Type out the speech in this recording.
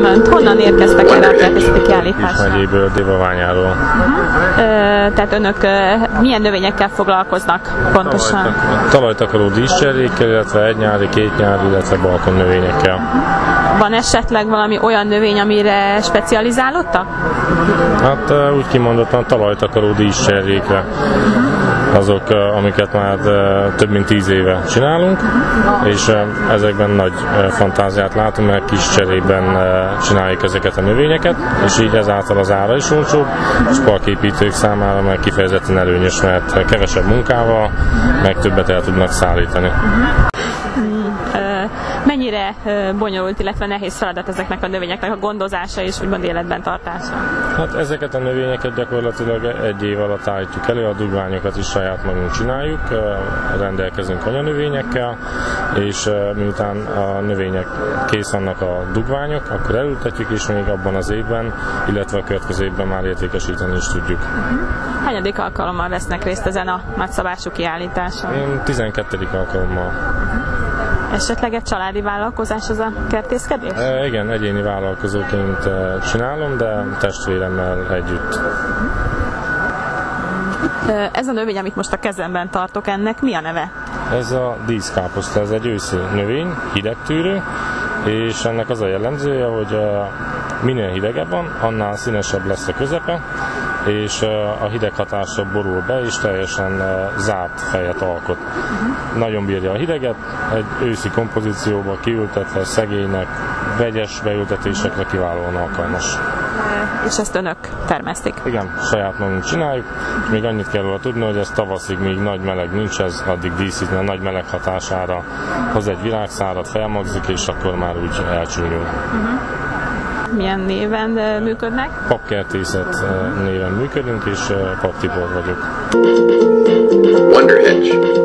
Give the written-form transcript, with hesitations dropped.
Önt. Honnan érkeztek erre a kertészeti kiállításra? Kis megyéből, Dévaványáról. Tehát önök milyen növényekkel foglalkoznak pontosan? Talajtakaró díszcserrékkel, illetve egynyári, kétnyári, illetve balkonnövényekkel. Van esetleg valami olyan növény, amire specializálódtak? Hát úgy kimondottan talajtakaró díszcserrékre. Azok, amiket már több mint 10 éve csinálunk, és ezekben nagy fantáziát látunk, mert kis cserében csináljuk ezeket a növényeket, és így ezáltal az ára is olcsóbb, és parképítők számára meg kifejezetten előnyös, mert kevesebb munkával meg többet el tudnak szállítani. Mennyire bonyolult, illetve nehéz feladat ezeknek a növényeknek a gondozása és úgymond életben tartása? Hát ezeket a növényeket gyakorlatilag egy év alatt állítjuk elő, a dugványokat is saját magunk csináljuk, rendelkezünk anyanövényekkel, és miután a növények kész vannak a dugványok, akkor elültetjük, és még abban az évben, illetve a következő évben már értékesíteni is tudjuk. Hányadik alkalommal vesznek részt ezen a nagyszabású kiállításon? Én 12. alkalommal. Esetleg egy családi vállalkozás az a kertészkedés? Igen, egyéni vállalkozóként csinálom, de testvéremmel együtt. Ez a növény, amit most a kezemben tartok, ennek mi a neve? Ez a díszkáposzta, ez egy őszi növény, hidegtűrő, és ennek az a jellemzője, hogy minél hidegebb van, annál színesebb lesz a közepe, és a hideg hatása borul be, és teljesen zárt fejet alkot. Nagyon bírja a hideget, egy őszi kompozícióba kiültetve, szegénynek, vegyes beültetésekre kiválóan alkalmas. És ezt önök termesztik? Igen, saját magunk csináljuk, és még annyit kell róla tudni, hogy ez tavaszig, még nagy meleg nincs, ez addig díszítni, a nagy meleg hatására hoz egy virágszárat, felmagzik, és akkor már úgy elcsúnyul. Milyen néven működnek? Papkertészet néven működünk, és paptipor vagyok. Wonderhedge.